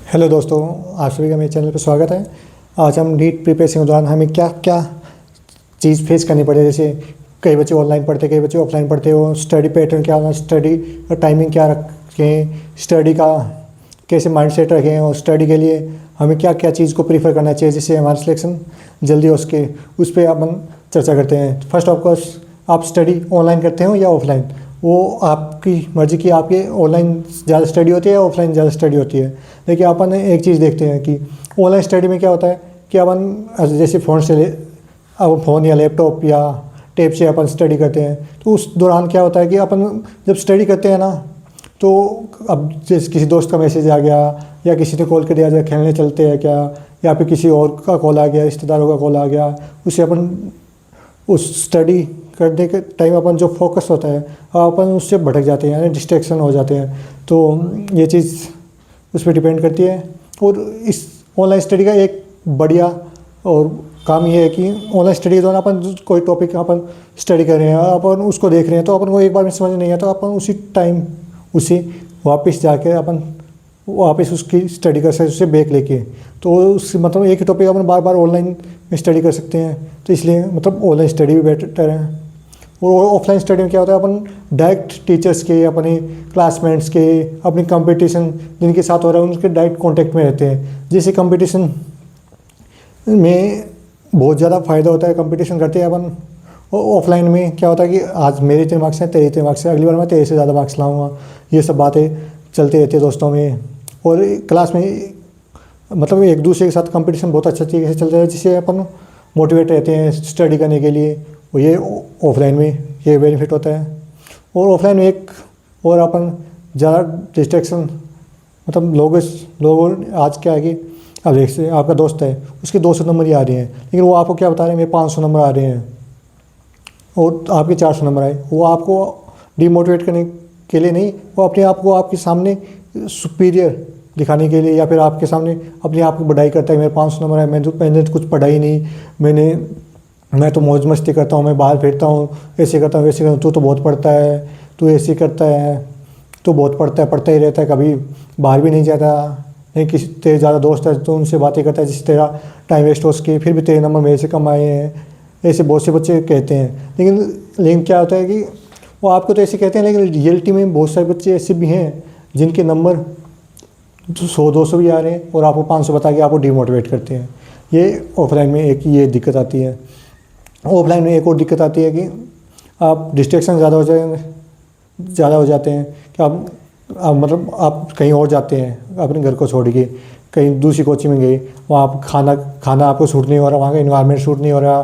Hello दोस्तों, आप सभी का मेरे चैनल पर स्वागत है। आज हम नीट प्रिपरेशन के दौरान हमें क्या क्या चीज़ फेस करनी पड़े, जैसे कई बच्चे ऑनलाइन पढ़ते, कई बच्चे ऑफलाइन पढ़ते हो, स्टडी पैटर्न क्या होना, स्टडी टाइमिंग क्या रखें, स्टडी का कैसे माइंडसेट रखें और स्टडी के लिए हमें क्या क्या चीज़ को प्रीफर करना चाहिए जिससे हमारा सिलेक्शन जल्दी हो सके, उस पर अपन चर्चा करते हैं। फर्स्ट ऑफ कोर्स, आप स्टडी ऑनलाइन करते हो या ऑफलाइन, वो आपकी मर्ज़ी की। आपकी ऑनलाइन ज़्यादा स्टडी होती है या ऑफलाइन ज़्यादा स्टडी होती है। देखिए, अपन एक चीज़ देखते हैं कि ऑनलाइन स्टडी में क्या होता है कि अपन जैसे फ़ोन से अब फ़ोन या लैपटॉप या टैब से अपन स्टडी करते हैं, तो उस दौरान क्या होता है कि अपन जब स्टडी करते हैं ना, तो अब जैसे किसी दोस्त का मैसेज आ गया या किसी ने कॉल कर दिया, जाए खेलने चलते हैं क्या, या फिर किसी और का कॉल आ गया, रिश्तेदारों का कॉल आ गया, उससे अपन उस स्टडी करने के टाइम अपन जो फोकस होता है अपन उससे भटक जाते हैं, यानी डिस्ट्रैक्शन हो जाते हैं। तो ये चीज़ उस पर डिपेंड करती है। और इस ऑनलाइन स्टडी का एक बढ़िया और काम ये है कि ऑनलाइन स्टडी के दौरान अपन कोई टॉपिक अपन स्टडी कर रहे हैं, अपन उसको देख रहे हैं, तो अपन को एक बार में समझ नहीं आता, तो अपन उसी टाइम उसे वापस जाके अपन वापस उसकी स्टडी कर सकते, उससे ब्रेक लेके। तो उस मतलब एक ही टॉपिक अपन बार बार ऑनलाइन में स्टडी कर सकते हैं, तो इसलिए मतलब ऑनलाइन स्टडी भी बेटर है। और ऑफलाइन स्टडी में क्या होता है, अपन डायरेक्ट टीचर्स के, अपने क्लासमेट्स के, अपनी कंपटीशन जिनके साथ हो रहा है उनके डायरेक्ट कांटेक्ट में रहते हैं, जिससे कंपटीशन में बहुत ज़्यादा फ़ायदा होता है। कंपटीशन करते हैं अपन। ऑफलाइन में क्या होता है कि आज मेरे इतने मार्क्स हैं, तेरे इतने मार्क्स हैं, अगली बार मैं तेरे से ज़्यादा मार्क्स लाऊंगा, ये सब बातें चलती रहती है दोस्तों में। और क्लास में मतलब एक दूसरे के साथ कंपटीशन बहुत अच्छा तरीके से चलता है, जिससे अपन मोटिवेट रहते हैं स्टडी करने के लिए। और ये ऑफलाइन में ये बेनिफिट होता है। और ऑफलाइन में एक और अपन ज़्यादा डिस्ट्रैक्शन, मतलब लोगों आज क्या है कि अब देखिए, आपका दोस्त है, उसके 200 नंबर ही आ रहे हैं, लेकिन वो आपको क्या बता रहे हैं, मेरे 500 नंबर आ रहे हैं और आपके 400 नंबर आए। वो आपको डिमोटिवेट करने के लिए नहीं, वो अपने आप को आपके सामने सुपीरियर दिखाने के लिए, या फिर आपके सामने अपने आप को बढ़ाई करता है, मेरे 500 नंबर है, मैंने तो कुछ पढ़ा ही नहीं, मैं तो मौज मस्ती करता हूँ, मैं बाहर फिरता हूँ, ऐसे करता हूँ वैसे करता हूँ, तू तो बहुत पढ़ता है, तू ऐसे करता है, तू बहुत पढ़ता है, पढ़ता ही रहता है, कभी बाहर भी नहीं जाता, नहीं किसी तेरे ज़्यादा दोस्त है तो उनसे बातें करता है जिससे तेरा टाइम वेस्ट हो सके, फिर भी तेरे नंबर मेरे से कम आए हैं। ऐसे बहुत से बच्चे कहते हैं। लेकिन क्या होता है कि वो आपको तो ऐसे कहते हैं, लेकिन रियलिटी में बहुत सारे बच्चे ऐसे भी हैं जिनके नंबर 100-200 भी आ रहे हैं और आपको 500 बता के आपको डिमोटिवेट करते हैं। ये ऑफलाइन में एक ये दिक्कत आती है। ऑफलाइन में एक और दिक्कत आती है कि आप डिस्ट्रैक्शन ज़्यादा हो जाते हैं कि आप मतलब आप कहीं और जाते हैं, अपने घर को छोड़ के कहीं दूसरी कोचिंग में गए, वहाँ आप खाना आपको सूट नहीं हो रहा, वहाँ का इन्वायरमेंट सूट नहीं हो रहा,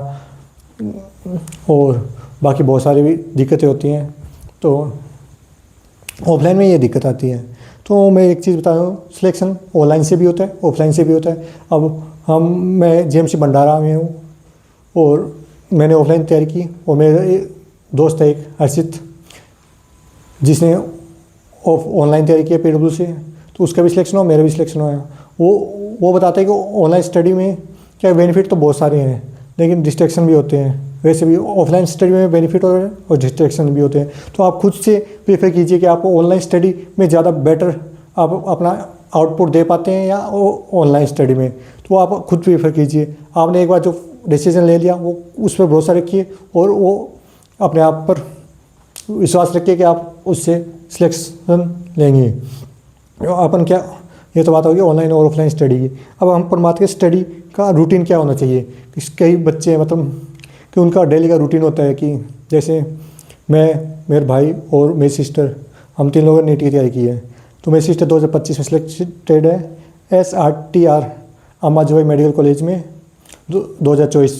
और बाकी बहुत सारी भी दिक्कतें होती हैं। तो ऑफलाइन में ये दिक्कत आती है। तो मैं एक चीज़ बता रहा हूँ, सिलेक्शन ऑनलाइन से भी होता है, ऑफलाइन से भी होता है। अब मैं जेएमसी भंडारा में हूँ और मैंने ऑफलाइन तैयारी की, और मेरे दोस्त है एक हर्षित, जिसने ऑनलाइन तैयारी की PW से, तो उसका भी सिलेक्शन हुआ, मेरा भी सिलेक्शन हुआ। वो बताते हैं कि ऑनलाइन स्टडी में क्या बेनिफिट तो बहुत सारे हैं, लेकिन डिस्ट्रैक्शन भी होते हैं। वैसे भी ऑफलाइन स्टडी में बेनिफिट हो रहे हैं और डिस्ट्रैक्शन भी होते हैं। तो आप खुद से प्रेफर कीजिए कि आपको ऑनलाइन स्टडी में ज़्यादा बेटर आप अपना आउटपुट दे पाते हैं या ऑनलाइन स्टडी में, तो आप खुद प्रेफर कीजिए। आपने एक बार जो डिसीजन ले लिया वो उस पर भरोसा रखिए और वो अपने आप पर विश्वास रखिए कि आप उससे सिलेक्शन लेंगे। अपन क्या, ये तो बात होगी ऑनलाइन और ऑफलाइन स्टडी की। अब हम पर बात करें स्टडी का रूटीन क्या होना चाहिए। कई बच्चे मतलब कि उनका डेली का रूटीन होता है कि जैसे मेरे भाई और मेरी सिस्टर, हम 3 लोगों ने नीट की तैयारी की है। तो मेरी सिस्टर 2025 में सिलेक्टेड है SRTR अम्मा जोई मेडिकल कॉलेज में, 2024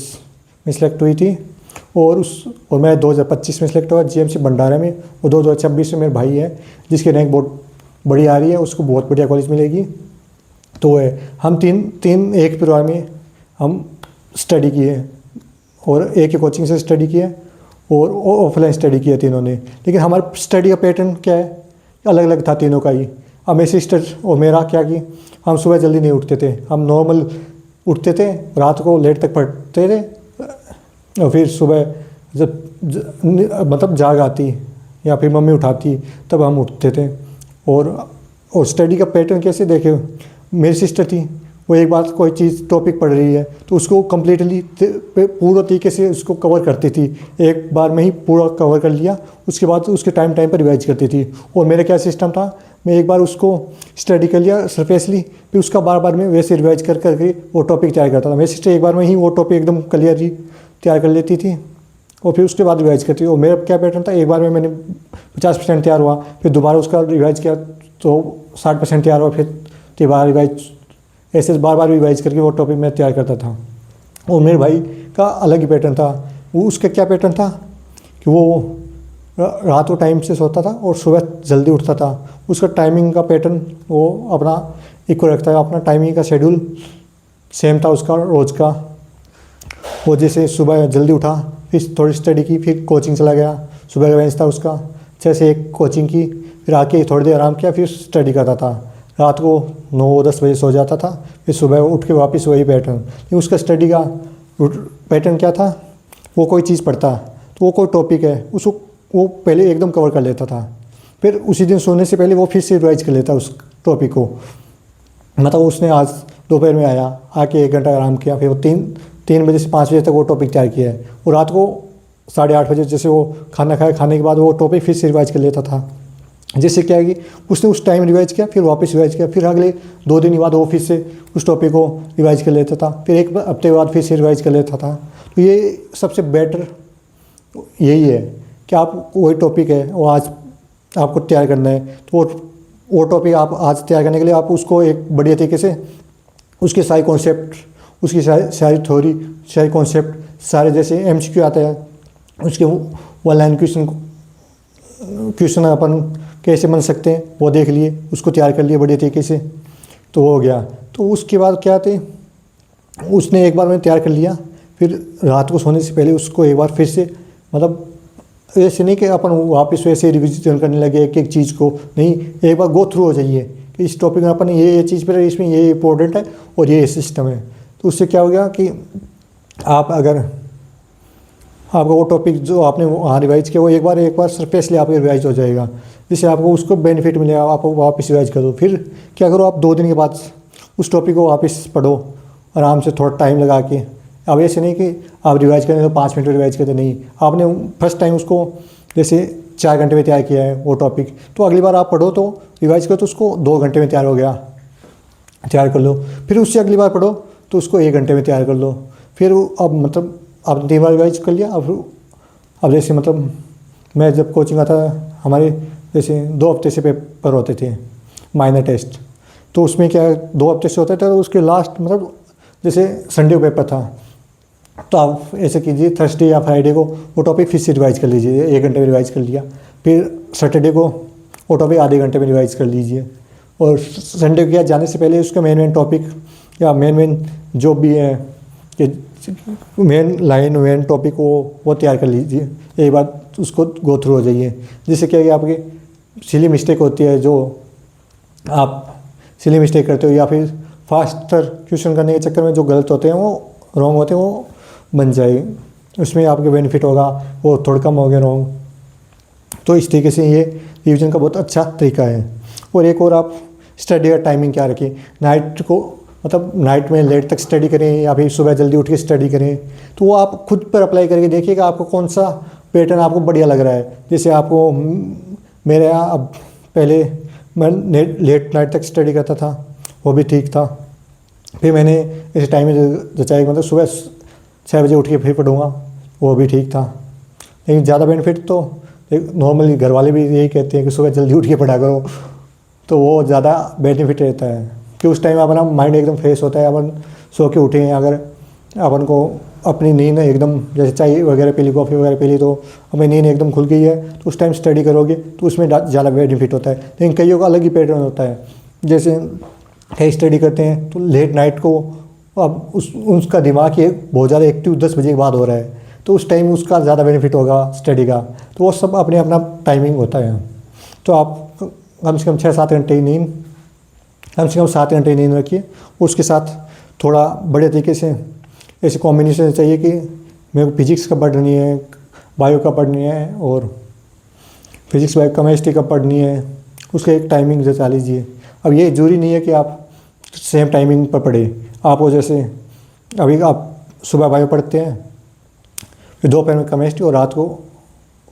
में सिलेक्ट हुई थी। और मैं 2025 में सिलेक्ट हुआ जेएमसी भंडारा में, और 2026 में मेरा भाई है जिसकी रैंक बहुत बड़ी आ रही है, उसको बहुत बढ़िया कॉलेज मिलेगी। तो हम तीन एक परिवार में हम स्टडी किए और एक ही कोचिंग से स्टडी किया और ऑफलाइन स्टडी किया तीनों ने। लेकिन हमारा स्टडी का पैटर्न क्या है, अलग अलग था तीनों का ही। अब मेरी सिस्टर और मेरा क्या कि हम सुबह जल्दी नहीं उठते थे, हम नॉर्मल उठते थे, रात को लेट तक पढ़ते थे, और फिर सुबह जब मतलब जाग आती या फिर मम्मी उठाती तब हम उठते थे। और स्टडी का पैटर्न कैसे देखे, मेरी सिस्टर थी, वो एक बार कोई चीज़ टॉपिक पढ़ रही है तो उसको कम्प्लीटली पूरा तरीके से उसको कवर करती थी, एक बार में ही पूरा कवर कर लिया, उसके बाद उसके टाइम पर रिवाइज करती थी। और मेरा क्या सिस्टम था, मैं एक बार उसको स्टडी कर लिया सरफेसली, फिर उसका बार बार मैं वैसे रिवाइज कर करके वो टॉपिक तैयार करता था। मेरी सिस्टर एक बार में ही वो टॉपिक एकदम क्लियरली तैयार कर लेती थी और फिर उसके बाद रिवाइज करती थी। और मेरा क्या पैटर्न था, एक बार में मैंने 50% तैयार हुआ, फिर दोबारा उसका रिवाइज किया तो 60% तैयार हुआ, फिर दोबारा रिवाइज, ऐसे बार बार रिवाइज करके वो टॉपिक मैं तैयार करता था। और मेरे भाई का अलग ही पैटर्न था। वो उसका क्या पैटर्न था कि वो रात को टाइम से सोता था और सुबह जल्दी उठता था। उसका टाइमिंग का पैटर्न वो अपना इक्वल रखता है, अपना टाइमिंग का शेड्यूल सेम था उसका रोज़ का। वो जैसे सुबह जल्दी उठा, फिर थोड़ी स्टडी की, फिर कोचिंग चला गया। सुबह का बेंच था उसका, 6 से 1 कोचिंग की, फिर आके थोड़ी देर आराम किया, फिर स्टडी करता था। रात को 9-10 बजे सो जाता था, फिर सुबह उठ के वापस वही पैटर्न। लेकिन उसका स्टडी का पैटर्न क्या था, वो कोई चीज़ पढ़ता तो वो कोई टॉपिक है उसको वो पहले एकदम कवर कर लेता था, फिर उसी दिन सोने से पहले वो फिर से रिवाइज कर लेता उस टॉपिक को। मतलब उसने आज दोपहर में आया, आके 1 घंटा आराम किया, फिर वो 3 बजे से 5 बजे तक वो टॉपिक तैयार किया है। और रात को 8:30 बजे जैसे वो खाना खाया, खाने के बाद वो टॉपिक फिर से रिवाइज कर लेता था। जैसे क्या है कि उसने उस टाइम रिवाइज किया, फिर वापस रिवाइज किया, फिर अगले 2 दिन बाद वो फिर से उस टॉपिक को रिवाइज कर लेता था, फिर 1 हफ्ते बाद फिर से रिवाइज कर लेता था। तो ये सबसे बेटर यही है कि आप वही टॉपिक है वो आज आपको तैयार करना है, तो वो टॉपिक आप आज तैयार करने के लिए आप उसको एक बढ़िया तरीके से उसके सारे कॉन्सेप्ट, उसकी सारी थ्योरी, सारे कॉन्सेप्ट, सारे जैसे MCQ आता है उसके 1 लाइन क्वेश्चन अपन कैसे बन सकते हैं वो देख लिए, उसको तैयार कर लिए बढ़िया तरीके से, तो हो गया। तो उसके बाद क्या थे, उसने एक बार मैंने तैयार कर लिया, फिर रात को सोने से पहले उसको एक बार फिर से, मतलब ऐसे नहीं कि अपन वापस वैसे रिविजन करने लगे एक चीज़ को, नहीं, एक बार गो थ्रू हो जाइए कि इस टॉपिक में अपन ये चीज़ पर इसमें ये इंपॉर्टेंट है और ये सिस्टम है। तो उससे क्या हो गया कि आप अगर आपका वो टॉपिक जो आपने वहाँ रिवाइज किया वो एक बार सरफेसली आपका रिवाइज हो जाएगा, जिससे आपको उसको बेनिफिट मिलेगा। आप वापस रिवाइज कर दो, फिर क्या करो, आप 2 दिन के बाद उस टॉपिक को वापस पढ़ो आराम से, थोड़ा टाइम लगा के। अब ऐसे नहीं कि आप रिवाइज करें तो 5 मिनट में रिवाइज करते, नहीं, आपने फर्स्ट टाइम उसको जैसे 4 घंटे में तैयार किया है वो टॉपिक, तो अगली बार आप पढ़ो तो रिवाइज करो तो उसको 2 घंटे में तैयार हो गया, तैयार कर लो। फिर उससे अगली बार पढ़ो तो उसको 1 घंटे में तैयार कर लो। फिर अब मतलब आपने 3 बार रिवाइज कर लिया। अब जैसे मतलब मैं जब कोचिंग आता हमारे जैसे 2 हफ्ते से पेपर होते थे माइनर टेस्ट, तो उसमें क्या 2 हफ्ते से होता था, तो उसके लास्ट मतलब जैसे संडे को पेपर था, तो आप ऐसे कीजिए थर्सडे या फ्राइडे को वो टॉपिक फिर से रिवाइज कर लीजिए, 1 घंटे में रिवाइज कर लिया। फिर सैटरडे को वो टॉपिक आधे घंटे में रिवाइज कर लीजिए। और संडे को क्या जाने से पहले उसका मेन टॉपिक या मेन जो भी है कि मेन लाइन मेन टॉपिक वो तैयार कर लीजिए, एक बार उसको गो थ्रू हो जाइए। जिससे क्या है कि आपकी सिली मिस्टेक होती है, जो आप सिली मिस्टेक करते हो या फिर फास्टर क्वेश्चन करने के चक्कर में जो गलत होते हैं वो रॉन्ग होते हैं वो बन जाए, उसमें आपके बेनिफिट होगा, वो थोड़ा कम हो गया रॉन्ग। तो इस तरीके से ये रिवीजन का बहुत अच्छा तरीका है। और एक और आप स्टडी का टाइमिंग क्या रखें, नाइट को मतलब नाइट में लेट तक स्टडी करें या फिर सुबह जल्दी उठ के स्टडी करें, तो वो आप खुद पर अप्लाई करके देखिएगा आपको कौन सा पैटर्न आपको बढ़िया लग रहा है। जैसे आपको मेरे यहाँ अब पहले मैं लेट नाइट तक स्टडी करता था, वो भी ठीक था। फिर मैंने इस टाइम में जचाया मतलब सुबह 6 बजे उठ के फिर पढ़ूँगा, वो भी ठीक था। लेकिन ज़्यादा बेनिफिट तो नॉर्मली घर वाले भी यही कहते हैं कि सुबह जल्दी उठ के पढ़ा करो, तो वो ज़्यादा बेनिफिट रहता है कि उस टाइम अपना माइंड एकदम फ्रेश होता है। अपन सो के उठे हैं, अगर अपन को अपनी नींद एकदम जैसे चाय वगैरह पी ली, कॉफ़ी वगैरह पी ली, तो अपनी नींद एकदम खुल गई है, तो उस टाइम स्टडी करोगे तो उसमें ज़्यादा बेनिफिट होता है। लेकिन कईयों का अलग ही पैटर्न होता है, जैसे कई स्टडी करते हैं तो लेट नाइट को अब उसका दिमाग ये बहुत ज़्यादा एक्टिव 10 बजे के बाद हो रहा है, तो उस टाइम उसका ज़्यादा बेनिफिट होगा स्टडी का। तो वो सब अपने अपना टाइमिंग होता है। तो आप कम से कम 6-7 घंटे की नींद, कम से कम 7 घंटे की नींद रखिए। उसके साथ थोड़ा बड़े तरीके से ऐसे कॉम्बिनेशन चाहिए कि मेरे को फिजिक्स का पढ़नी है, बायो का पढ़नी है और फिजिक्स बायो केमिस्ट्री कब पढ़नी है, उसका एक टाइमिंग बता लीजिए। अब ये ज़रूरी नहीं है कि आप सेम टाइमिंग पर पढ़े। आप वो जैसे अभी आप सुबह बायो पढ़ते हैं, फिर दोपहर में केमिस्ट्री और रात को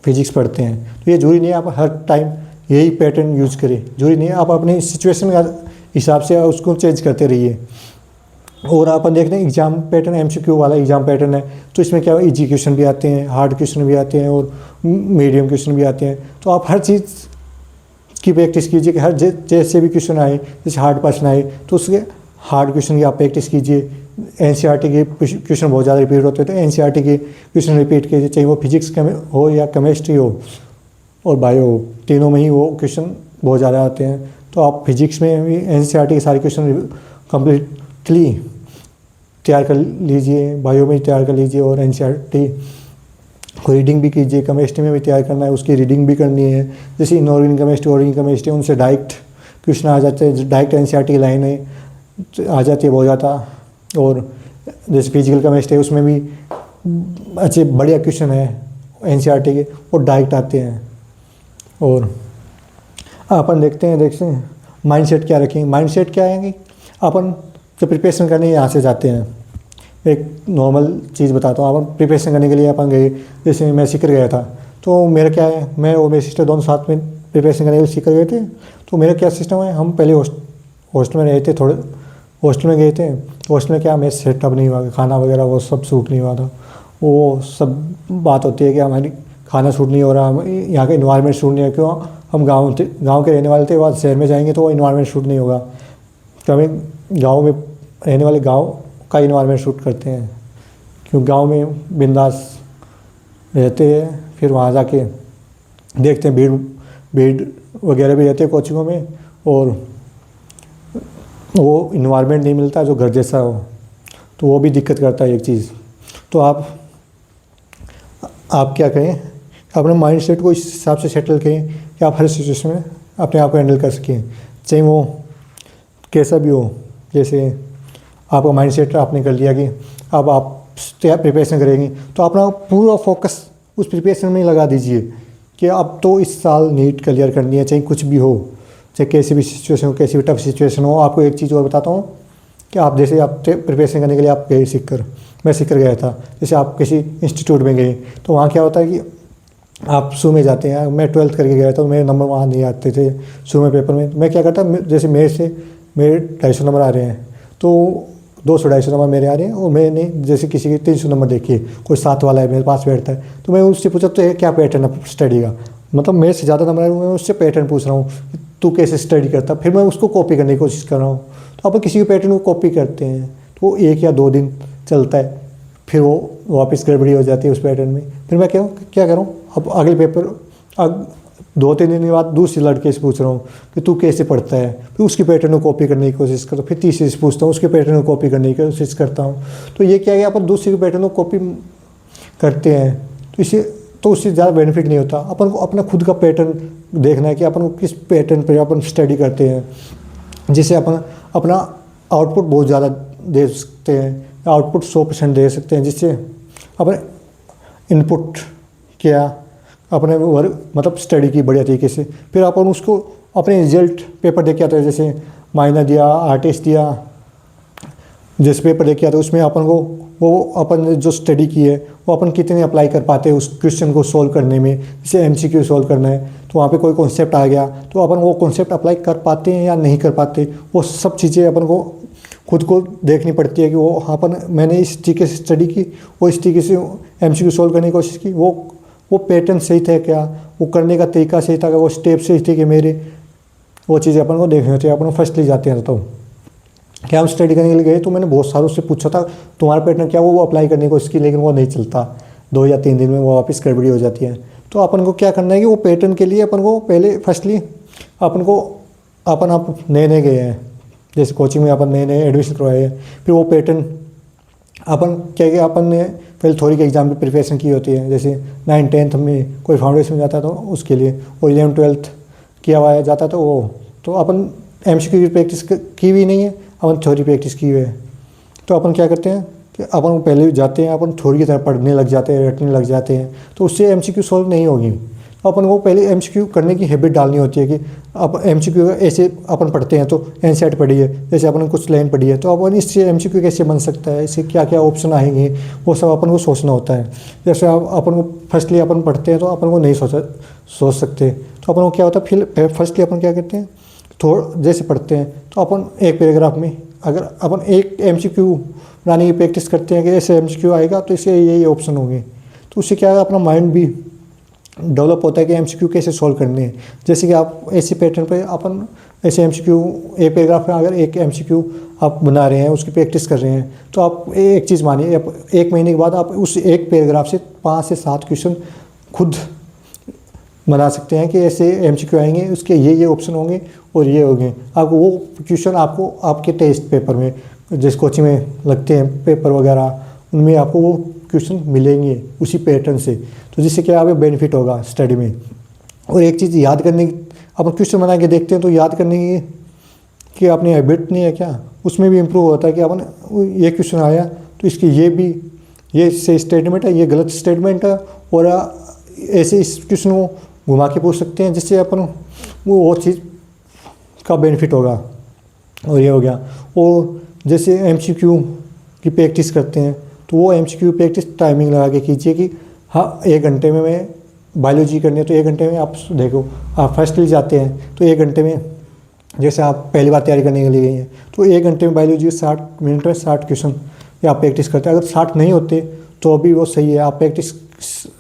फिजिक्स पढ़ते हैं, तो ये ज़रूरी नहीं है आप हर टाइम यही पैटर्न यूज़ करें। ज़रूरी नहीं है, आप अपनी सिचुएशन के हिसाब से उसको चेंज करते रहिए। और अपन देखते हैं एग्ज़ाम पैटर्न एमसीक्यू वाला एग्ज़ाम पैटर्न है, तो इसमें क्या इजी क्वेश्चन भी आते हैं, हार्ड क्वेश्चन भी आते हैं और मीडियम क्वेश्चन भी आते हैं। तो आप हर चीज़ की प्रैक्टिस कीजिए कि हर जैसे भी क्वेश्चन आए, जैसे हार्ड क्वेश्चन आए तो उसके हार्ड क्वेश्चन की आप प्रैक्टिस कीजिए। एनसीईआरटी के क्वेश्चन बहुत ज़्यादा रिपीट होते हैं, तो एनसीईआरटी के क्वेश्चन रिपीट कीजिए, चाहे वो फिजिक्स हो या केमिस्ट्री हो और बायो हो, तीनों में ही वो क्वेश्चन बहुत ज़्यादा आते हैं। तो आप फिजिक्स में भी एनसीईआरटी के सारे क्वेश्चन कम्प्लीटली तैयार कर लीजिए, बायो में तैयार कर लीजिए और एनसीईआरटी को रीडिंग भी कीजिए। केमिस्ट्री में भी तैयार करना है, उसकी रीडिंग भी करनी है। जैसे इनऑर्गेनिक केमिस्ट्री, ऑर्गेनिक केमिस्ट्री, उनसे डायरेक्ट क्वेश्चन आ जाते हैं, डायरेक्ट एनसीईआरटी की लाइनें आ जाती है बहुत ज़्यादा। और जैसे फिजिकल केमिस्ट्री उसमें भी अच्छे बढ़िया क्वेश्चन है एनसीईआरटी के, और डायरेक्ट आते हैं। और अपन देखते हैं माइंडसेट क्या रखेंगे। माइंडसेट क्या है कि अपन जब प्रिपरेशन करने यहाँ से जाते हैं, एक नॉर्मल चीज़ बताता हूँ। अपन प्रिपरेशन करने के लिए अपन गए, जैसे मैं सीकर गया था, तो मेरा क्या है, मैं और मेरी सिस्टर दोनों साथ में प्रिपरेशन करने के लिए सीकर गए थे। तो मेरा क्या सिस्टम है, हम पहले हॉस्टल में रहे थे, थोड़े हॉस्टल में गए थे। हॉस्टल में क्या, मैं सेटअप नहीं हुआ, खाना वगैरह वो सब सूट नहीं हुआ था। वो सब बात होती है कि हमारी खाना सूट नहीं हो रहा, हम यहाँ का इन्वायरमेंट सूट नहीं है। क्यों, हम गाँव के रहने वाले थे, बाद शहर में जाएंगे तो वो इन्वायरमेंट सूट नहीं होगा। तो हमें गाँव में रहने वाले गाँव का इन्वायरमेंट शूट करते हैं, क्योंकि गांव में बिंदास रहते हैं। फिर वहाँ जाके देखते हैं भीड़ वगैरह भी रहते हैं कोचिंगों में, और वो इन्वायरमेंट नहीं मिलता जो घर जैसा हो, तो वो भी दिक्कत करता है एक चीज़। तो आप क्या करें, अपने माइंड सेट को इस हिसाब से सेटल करें कि आप हर सिचुएशन में अपने आप को हैंडल कर सकें, चाहे वो कैसा भी हो। जैसे आपका माइंड सेट आपने कर लिया कि अब आप प्रिपरेशन करेंगे, तो अपना पूरा फोकस उस प्रिपरेशन में लगा दीजिए कि अब तो इस साल नीट क्लियर करनी है, चाहे कुछ भी हो, चाहे कैसी भी सिचुएशन हो, कैसी भी टफ सिचुएशन हो। आपको एक चीज़ और बताता हूँ कि आप जैसे आप प्रिपरेशन करने के लिए आप गए सीकर, मैं सीकर गया था, जैसे आप किसी इंस्टीट्यूट में गए, तो वहाँ क्या होता है कि आप शुरू में जाते हैं। मैं 12th करके गया था, तो मेरे नंबर वहाँ नहीं आते थे शुरू में पेपर में। मैं क्या करता, जैसे मेरे 250 नंबर आ रहे हैं, तो 200-250 नंबर मेरे आ रहे हैं, और मैंने जैसे किसी के 300 नंबर देखिए, कोई 7 वाला है मेरे पास बैठता है, तो मैं उससे पूछा तो क्या पैटर्न है स्टडी का, मतलब मेरे से ज़्यादा नंबर है, मैं उससे पैटर्न पूछ रहा हूँ, तू कैसे स्टडी करता, फिर मैं उसको कॉपी करने की कोशिश कर रहा हूँ। तो अपन किसी के पैटर्न को कॉपी करते हैं तो 1 या 2 दिन चलता है, फिर वो वापस गड़बड़ी हो जाती है उस पैटर्न में। फिर मैं क्या करूँ, अब अगले पेपर 2-3 दिन के बाद दूसरे लड़के से पूछ रहा हूँ कि तू कैसे पढ़ता है, फिर उसकी पैटर्न को कॉपी करने की कोशिश करता हूँ, फिर तीसरे से पूछता हूँ, उसके पैटर्न को कॉपी करने की कोशिश करता हूँ। तो ये क्या है, अपन दूसरे के पैटर्न को कॉपी करते हैं, तो उससे ज़्यादा बेनिफिट नहीं होता। अपन को अपना खुद का पैटर्न देखना है कि अपन को किस पैटर्न पर अपन स्टडी करते हैं, जिससे अपन अपना आउटपुट बहुत ज़्यादा दे सकते हैं, आउटपुट 100% दे सकते हैं, जिससे अपन इनपुट किया अपने वर्क मतलब स्टडी की बढ़िया तरीके से, फिर अपन उसको अपने रिजल्ट पेपर देख के आते हैं। जैसे माइनर दिया, आर्टिस्ट दिया, जैसे पेपर देख के आते हैं, उसमें अपन को वो अपन जो स्टडी की है वो अपन कितने अप्लाई कर पाते हैं उस क्वेश्चन को सॉल्व करने में। जैसे एमसीक्यू सॉल्व करना है, तो वहाँ पे कोई कॉन्सेप्ट आ गया, तो अपन वो कॉन्सेप्ट अप्लाई कर पाते हैं या नहीं कर पाते, वो सब चीज़ें अपन को खुद को देखनी पड़ती है कि वो अपन मैंने इस तरीके से स्टडी की, वो इस तरीके से एमसीक्यू सॉल्व करने की कोशिश की, वो पैटर्न सही था क्या, वो करने का तरीका सही था क्या, वो स्टेप सही थे कि मेरे, वो चीज़ें अपन को देखनी होती है। अपन फर्स्टली जाते हैं तो क्या हम स्टडी करने के लिए गए, तो मैंने बहुत सारों से पूछा था तुम्हारा पैटर्न क्या, वो अप्लाई करने की कोशिश की, लेकिन वो नहीं चलता, 2 या 3 दिन में वो वापस गड़बड़ी हो जाती है। तो अपन को क्या करना है कि वो पैटर्न के लिए अपन को पहले फर्स्टली अपन आप नए गए हैं, जैसे कोचिंग में अपन नए एडमिशन करवाए हैं, फिर वो पैटर्न अपन क्या किया, अपन ने पहले थ्योरी के एग्ज़ाम की प्रिपरेशन की होती है। जैसे 9th-10th में कोई फाउंडेशन में जाता तो उसके लिए, और 11th-12th किया हुआ है जाता तो वो, तो अपन एमसीक्यू की प्रैक्टिस की भी नहीं है, अपन थ्योरी प्रैक्टिस की हुई है। तो अपन क्या करते हैं कि अपन पहले जाते हैं, अपन थ्योरी की तरफ पढ़ने लग जाते हैं, रटने लग जाते हैं, तो उससे एमसीक्यू सॉल्व नहीं होगी। अपन को पहले एमसीक्यू करने की हैबिट डालनी होती है कि अब एमसीक्यू ऐसे अपन पढ़ते हैं तो एनसीईआरटी पढ़ी है, जैसे अपन कुछ लाइन पढ़ी है तो अपन इससे एमसीक्यू कैसे बन सकता है, इससे क्या क्या ऑप्शन आएंगे, वो सब अपन को सोचना होता है। जैसे अपन को फर्स्टली अपन पढ़ते हैं तो अपन को नहीं सोच सकते, तो अपन को क्या होता है फिर फर्स्टली अपन क्या करते हैं, थोड़ा जैसे पढ़ते हैं तो अपन एक पैराग्राफ में अगर अपन एक एमसीक्यू बनाने की प्रैक्टिस करते हैं कि ऐसे एमसीक्यू आएगा तो इसके ये ऑप्शन होंगे, तो उससे क्या है अपना माइंड भी डेवलप होता है कि एमसीक्यू कैसे सॉल्व करने हैं। जैसे कि आप ऐसे पैटर्न पे अपन ऐसे एमसीक्यू एक पैराग्राफ में अगर एक एमसीक्यू आप बना रहे हैं, उसकी प्रैक्टिस कर रहे हैं, तो आप एक चीज़ मानिए, एक महीने के बाद आप उस एक पैराग्राफ से 5 से 7 क्वेश्चन खुद बना सकते हैं कि ऐसे एमसीक्यू आएंगे, उसके ये ऑप्शन होंगे और ये होंगे। आपको वो क्वेश्चन आपको आपके टेस्ट पेपर में जिस कोचिंग में लगते हैं पेपर वगैरह, उनमें आपको वो क्वेश्चन मिलेंगे उसी पैटर्न से, तो जिससे क्या आपको बेनिफिट होगा स्टडी में। और एक चीज़ याद करने की, अपन क्वेश्चन बना के देखते हैं तो याद करने की अपनी हैबिट नहीं है क्या, उसमें भी इम्प्रूव होता है कि अपन ये क्वेश्चन आया तो इसकी ये सही स्टेटमेंट है, ये गलत स्टेटमेंट है, और ऐसे इस क्वेश्चन को घुमा के पूछ सकते हैं जिससे अपन वो चीज़ का बेनिफिट होगा। और ये हो गया। और जैसे एमसीक्यू की प्रैक्टिस करते हैं तो वो एमसीक्यू प्रैक्टिस टाइमिंग लगा के कीजिए कि हाँ 1 घंटे में मैं बायोलॉजी करनी है तो 1 घंटे में आप देखो, आप फर्स्टली जाते हैं तो 1 घंटे में, जैसे आप पहली बार तैयारी करने के लिए गए हैं तो 1 घंटे में बायोलॉजी 60 मिनट में 60 क्वेश्चन या आप प्रैक्टिस करते हैं। अगर 60 नहीं होते तो भी वो सही है, आप प्रैक्टिस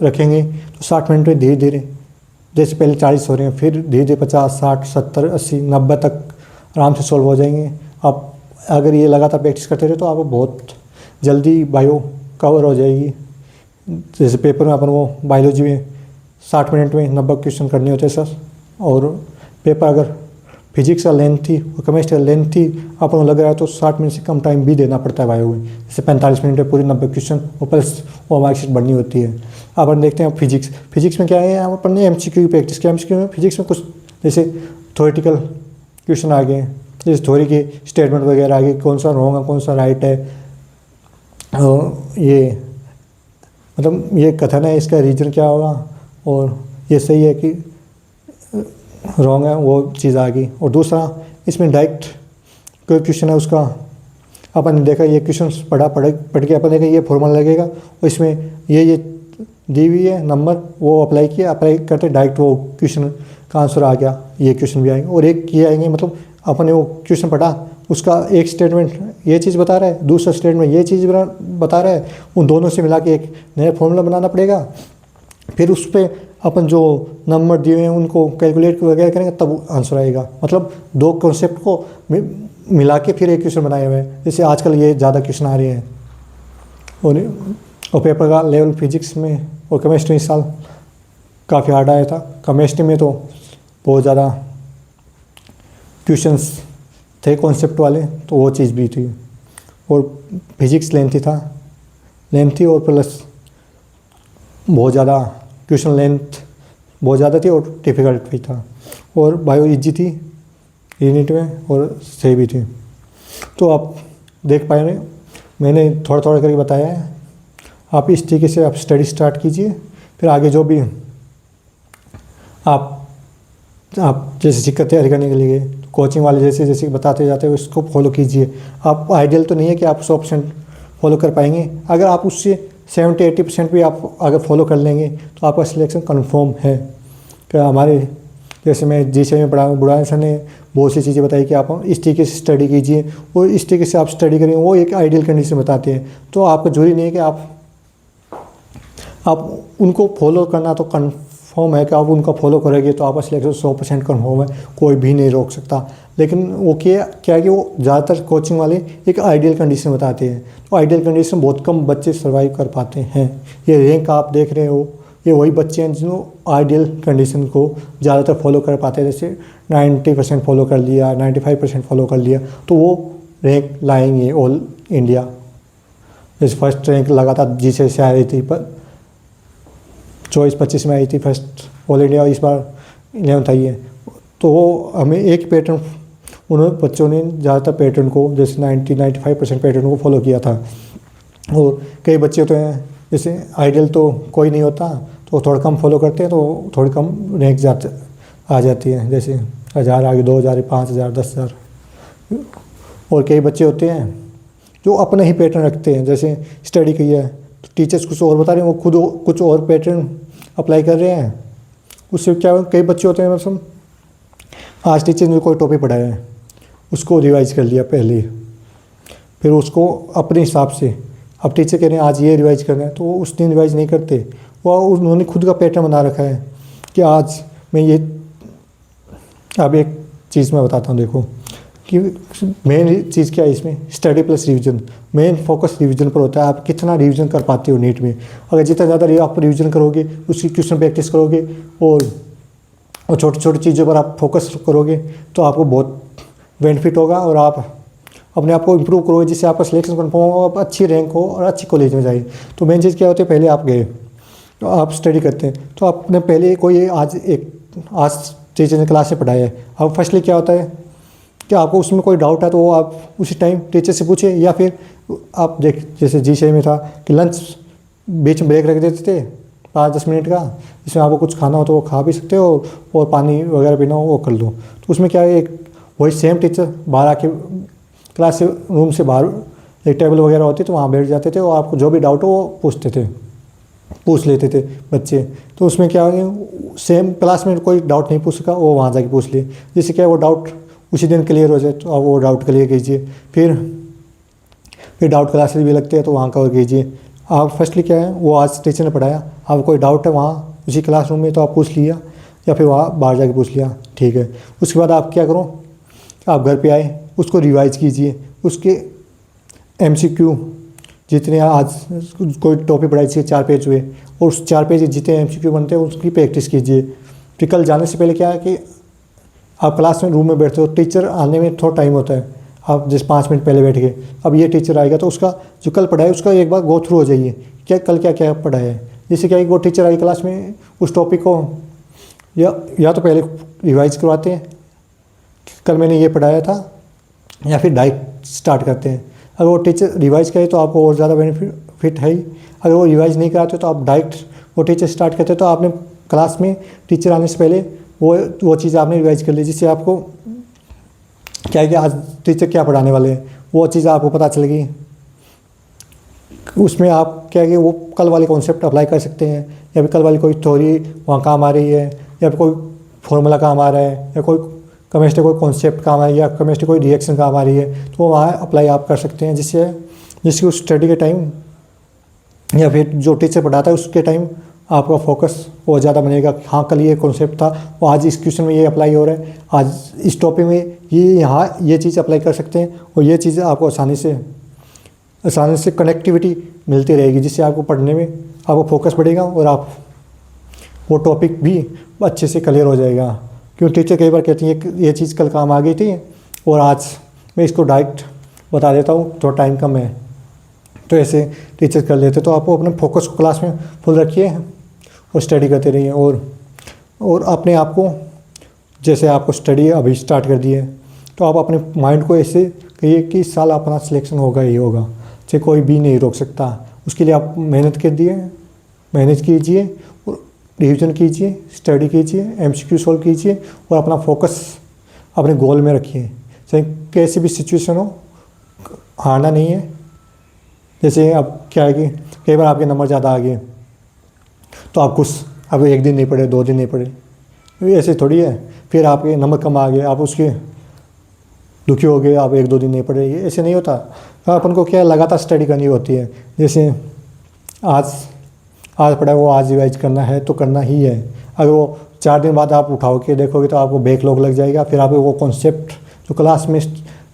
रखेंगे तो 60 मिनट में धीरे धीरे, जैसे पहले 40 हो रहे हैं फिर धीरे धीरे 50, 60, 70, 80, 90 तक आराम से सॉल्व हो जाएंगे। आप अगर ये लगातार प्रैक्टिस करते रहे तो आप बहुत जल्दी बायो कवर हो जाएगी। जैसे पेपर में अपन को बायोलॉजी में 60 मिनट में 90 क्वेश्चन करने होते हैं सर, और पेपर अगर फिजिक्स का लेंथ थी और केमिस्ट्री का लेंथ थी अपन को लग रहा है तो 60 मिनट से कम टाइम भी देना पड़ता है बायो में, जैसे 45 मिनट में पूरी 90 क्वेश्चन और प्लस वो मार्कशीट बढ़नी होती है। अपन देखते हैं फिजिक्स में क्या है, अपन ने एमसीक्यू की प्रैक्टिस किया, एमसीक्यू में फिजिक्स में कुछ जैसे थ्योरेटिकल क्वेश्चन आ गए, जैसे थ्योरी के स्टेटमेंट वगैरह आ गए, कौन सा रॉन्ग है कौन सा राइट है, ये मतलब ये कथन है इसका रीजन क्या होगा, और ये सही है कि रॉन्ग है, वो चीज़ आ गई। और दूसरा इसमें डायरेक्ट कोई क्वेश्चन है उसका अपन ने देखा, ये क्वेश्चन पढ़ के अपन देखा ये फॉर्मूला लगेगा और इसमें ये दी हुई है नंबर, वो अप्लाई करते डायरेक्ट वो क्वेश्चन का आंसर आ गया, ये क्वेश्चन भी आएंगे। और एक ये आएंगे, मतलब अपन ने वो क्वेश्चन पढ़ा, उसका एक स्टेटमेंट ये चीज़ बता रहा है, दूसरा स्टेटमेंट ये चीज़ बता रहा है, उन दोनों से मिला के एक नया फॉर्मूला बनाना पड़ेगा। फिर उस पर अपन जो नंबर दिए हैं उनको कैलकुलेट वगैरह करेंगे तब आंसर आएगा। मतलब 2 कॉन्सेप्ट को मिला के फिर एक क्वेश्चन बनाए हुए हैं, जैसे आजकल ये ज़्यादा क्वेश्चन आ रहे हैं। और पेपर का लेवल फिजिक्स में और केमिस्ट्री इस साल काफ़ी हार्ड आया था। केमिस्ट्री में तो बहुत ज़्यादा क्वेश्चंस थे कॉन्सेप्ट वाले, तो वो चीज़ भी थी। और फिजिक्स लेंथी और प्लस बहुत ज़्यादा क्वेश्चन लेंथ बहुत ज़्यादा थी और डिफ़िकल्ट भी था। और बायो इजी थी यूनिट में और सही भी थी। तो आप देख पाए रहे, मैंने थोड़ा थोड़ा करके बताया है। आप इस तरीके से आप स्टडी स्टार्ट कीजिए, फिर आगे जो भी आप जैसे शिक्षक तैयारी करने के लिए कोचिंग वाले जैसे बताते जाते हैं उसको फॉलो कीजिए। आप आइडियल तो नहीं है कि आप 100% फॉलो कर पाएंगे, अगर आप उससे 70-80% भी आप अगर फॉलो कर लेंगे तो आपका सिलेक्शन कंफर्म है। क्या हमारे जैसे मैं जीसीए में पढ़ा हूँ, बुढ़ान सर ने बहुत सी चीज़ें बताई कि आप इस तरीके से स्टडी कीजिए और इस तरीके से आप स्टडी करेंगे, वो एक आइडियल कंडीशन बताते हैं। तो आपका जरूरी नहीं है कि आप उनको फॉलो करना तो कंफर्म है कि आप उनका फॉलो करेंगे तो आपका सिलेक्शन 100% कंफर्म है, कोई भी नहीं रोक सकता। लेकिन वो क्या है कि वो ज़्यादातर कोचिंग वाले एक आइडियल कंडीशन बताते हैं, तो आइडियल कंडीशन बहुत कम बच्चे सर्वाइव कर पाते हैं। ये रैंक आप देख रहे हो, ये वही बच्चे हैं जिन्होंने आइडियल कंडीशन को ज़्यादातर फॉलो कर पाते हैं। जैसे 90% फॉलो कर लिया, 95% फॉलो कर लिया, तो वो रैंक लाएंगे ऑल इंडिया। जैसे फर्स्ट रैंक लगातार जीसीए से आ रही थी, पर 24-25 में आई थी फर्स्ट ऑल इंडिया, इस बार 11th आई है। तो वो हमें एक पैटर्न, उन्होंने बच्चों ने ज़्यादातर पैटर्न को जैसे 90-95% पैटर्न को फॉलो किया था। और कई बच्चे तो हैं जैसे आइडियल तो कोई नहीं होता, तो थोड़ा कम फॉलो करते हैं तो थोड़ी कम रैंक आ जाती है, जैसे 1000 आगे 2000 5000 10,000। और कई बच्चे होते हैं जो अपना ही पैटर्न रखते हैं, जैसे स्टडी किया है तो टीचर्स कुछ और बता रहे हैं, वो खुद कुछ और पैटर्न अप्लाई कर रहे हैं। उससे क्या कई बच्चे होते हैं मतलब आज टीचर ने कोई टॉपिक पढ़ाया है उसको रिवाइज कर लिया पहले, फिर उसको अपने हिसाब से, अब टीचर कह रहे हैं आज ये रिवाइज करना है तो वो उस दिन रिवाइज नहीं करते, वो उन्होंने खुद का पैटर्न बना रखा है कि आज मैं ये। अब एक चीज़ मैं बताता हूँ, देखो कि मेन चीज़ क्या है इसमें, study plus revision. Main focus revision पर होता है, आप कितना रिवीजन कर पाते हो नीट में। अगर जितना ज़्यादा आप रिवीजन करोगे, उसकी क्वेश्चन प्रैक्टिस करोगे और छोटी छोटी चीज़ों पर आप फोकस करोगे तो आपको बहुत बेनिफिट होगा और आप अपने आप को इम्प्रूव करोगे, जिससे आपका सिलेक्शन कन्फर्म हो, आप अच्छी रैंक हो और अच्छी कॉलेज में जाए। तो मेन चीज़ क्या होती है, पहले आप गए तो आप स्टडी करते हैं तो आपने पहले कोई आज टीचर ने क्लास से पढ़ाया है, अब फर्स्टली क्या होता है कि आपको उसमें कोई डाउट है तो वो आप उसी टाइम टीचर से पूछे, या फिर आप जैसे जी में था कि लंच बीच में ब्रेक रख देते थे 5-10 मिनट का, जिसमें आपको कुछ खाना हो तो वो खा भी सकते हो और पानी वगैरह पीना हो वो कर लो। तो उसमें क्या है, एक वही सेम टीचर बाहर आके क्लास रूम से बाहर एक टेबल वगैरह होती तो वहाँ बैठ जाते थे और आपको जो भी डाउट हो वो पूछ लेते थे बच्चे। तो उसमें क्या है, सेम क्लास में कोई डाउट नहीं पूछ सका, वो वहाँ जाके पूछ लिए, जिससे क्या है वो डाउट उसी दिन क्लियर हो जाए। तो आप वो डाउट क्लियर कीजिए, फिर डाउट क्लासेस भी लगते हैं तो वहाँ कवर कीजिए। आप फर्स्टली क्या है, वो आज टीचर ने पढ़ाया, आपको कोई डाउट है वहाँ उसी क्लासरूम में तो आप पूछ लिया, या फिर वहाँ बाहर जाके पूछ लिया, ठीक है। उसके बाद आप क्या करो, आप घर पे आए उसको रिवाइज कीजिए, उसके MCQ जितने आज कोई टॉपिक पढ़ाई चाहिए 4 पेज हुए और उस 4 पेज जितने MCQ बनते हैं उसकी प्रैक्टिस कीजिए। फिर कल जाने से पहले क्या है कि आप क्लास में रूम में बैठते हो, टीचर आने में थोड़ा टाइम होता है, आप जैसे 5 मिनट पहले बैठ गए, अब ये टीचर आएगा तो उसका जो कल पढ़ाया उसका एक बार गो थ्रू हो जाइए, कल क्या क्या पढ़ाया है। जिससे क्या है वो टीचर आई क्लास में उस टॉपिक को या तो पहले रिवाइज करवाते हैं कल मैंने ये पढ़ाया था, या फिर डायरेक्ट स्टार्ट करते हैं। अगर वो टीचर रिवाइज करे तो आपको और ज़्यादा बेनिफिट है ही, अगर वो रिवाइज नहीं कराते तो आप डायरेक्ट वो टीचर स्टार्ट करते तो आपने क्लास में टीचर आने से पहले वो चीज़ आपने रिवाइज कर ली, जिससे आपको क्या है कि आज टीचर क्या पढ़ाने वाले हैं वो चीज़ आपको पता चलेगी। उसमें आप क्या है कि वो कल वाले कॉन्सेप्ट अप्लाई कर सकते हैं, या फिर कल वाली कोई थ्योरी वहाँ काम आ रही है, या फिर कोई फॉर्मूला काम आ रहा है, या कोई केमिस्ट्री कोई कॉन्सेप्ट काम आ रही है, या केमिस्ट्री कोई रिएक्शन काम आ रही है, तो वो वहाँ अप्लाई आप कर सकते हैं, जिसकी उस स्टडी के टाइम या फिर जो टीचर पढ़ाता है उसके टाइम आपका फोकस बहुत ज़्यादा बनेगा। हाँ कल ये कॉन्सेप्ट था, वो आज इस क्वेश्चन में ये अप्लाई हो रहा है, आज इस टॉपिक में यहाँ ये चीज़ अप्लाई कर सकते हैं, और ये चीज़ आपको आसानी से कनेक्टिविटी मिलती रहेगी, जिससे आपको पढ़ने में आपको फोकस बढ़ेगा और आप वो टॉपिक भी अच्छे से क्लियर हो जाएगा। क्यों टीचर कई बार कहती है कि ये चीज़ कल काम आ गई थी और आज मैं इसको डायरेक्ट बता देता हूँ, थोड़ा टाइम कम है, तो ऐसे टीचर कर लेते। तो आपको अपने फोकस को क्लास में फुल रखिए और स्टडी करते रहिए, और अपने आप को, जैसे आपको स्टडी अभी स्टार्ट कर दी है तो आप अपने माइंड को ऐसे कहिए कि इस साल अपना सिलेक्शन होगा ही होगा, चाहे कोई भी नहीं रोक सकता। उसके लिए आप मेहनत कीजिए और रिवीजन कीजिए, स्टडी कीजिए, MCQ सॉल्व कीजिए और अपना फोकस अपने गोल में रखिए। चाहे कैसी भी सिचुएशन हो, हारना नहीं है। जैसे अब क्या है कि कई बार आपके नंबर ज़्यादा आ गए तो आप अब 1 दिन नहीं पढ़े, 2 दिन नहीं पढ़े, ऐसे थोड़ी है। फिर आपके नंबर कम आ गए, आप उसके दुखी हो गए, आप 1-2 दिन नहीं पढ़े, ये ऐसे नहीं होता। अपन को क्या लगातार स्टडी करनी होती है। जैसे आज पढ़ा वो आज रिवाइज करना है तो करना ही है। अगर वो 4 दिन बाद आप उठाओ के देखोगे तो आपको बैकलॉग लग जाएगा। फिर आप वो कॉन्सेप्ट जो क्लास में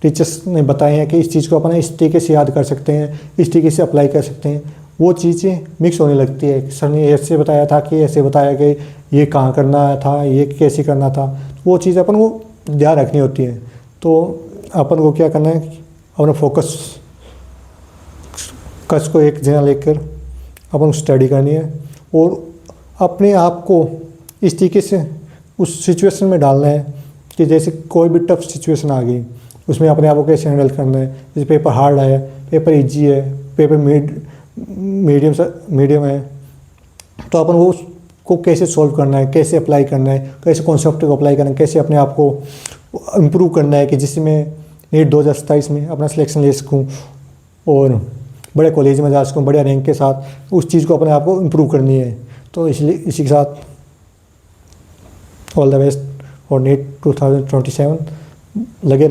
टीचर्स ने बताए हैं कि इस चीज़ को अपन इस तरीके से याद कर सकते हैं, इस तरीके से अप्लाई कर सकते हैं, वो चीज़ें मिक्स होने लगती है। सर ने ऐसे बताया था कि ऐसे बताया कि ये कहाँ करना था, ये कैसे करना था, वो चीज़ अपन को ध्यान रखनी होती है। तो अपन को क्या करना है, अपना फोकस को एक जगह लेकर अपन स्टडी करनी है और अपने आप को इस तरीके से उस सिचुएशन में डालना है कि जैसे कोई भी टफ सिचुएशन आ गई उसमें अपने आप को कैसे हैंडल करना है। जैसे पेपर हार्ड है, पेपर इजी है, पेपर मीडियम है, तो अपन वो को कैसे सॉल्व करना है, कैसे अप्लाई करना है, कैसे कॉन्सेप्ट को अप्लाई करना है, कैसे अपने आप को इम्प्रूव करना है कि जिससे मैं नीट 2027 में अपना सिलेक्शन ले सकूँ और बड़े कॉलेज में जा सकूँ बड़े रैंक के साथ। उस चीज़ को अपने आप को इम्प्रूव करनी है। तो इसलिए इसी के साथ ऑल द बेस्ट और नीट 2027 लगे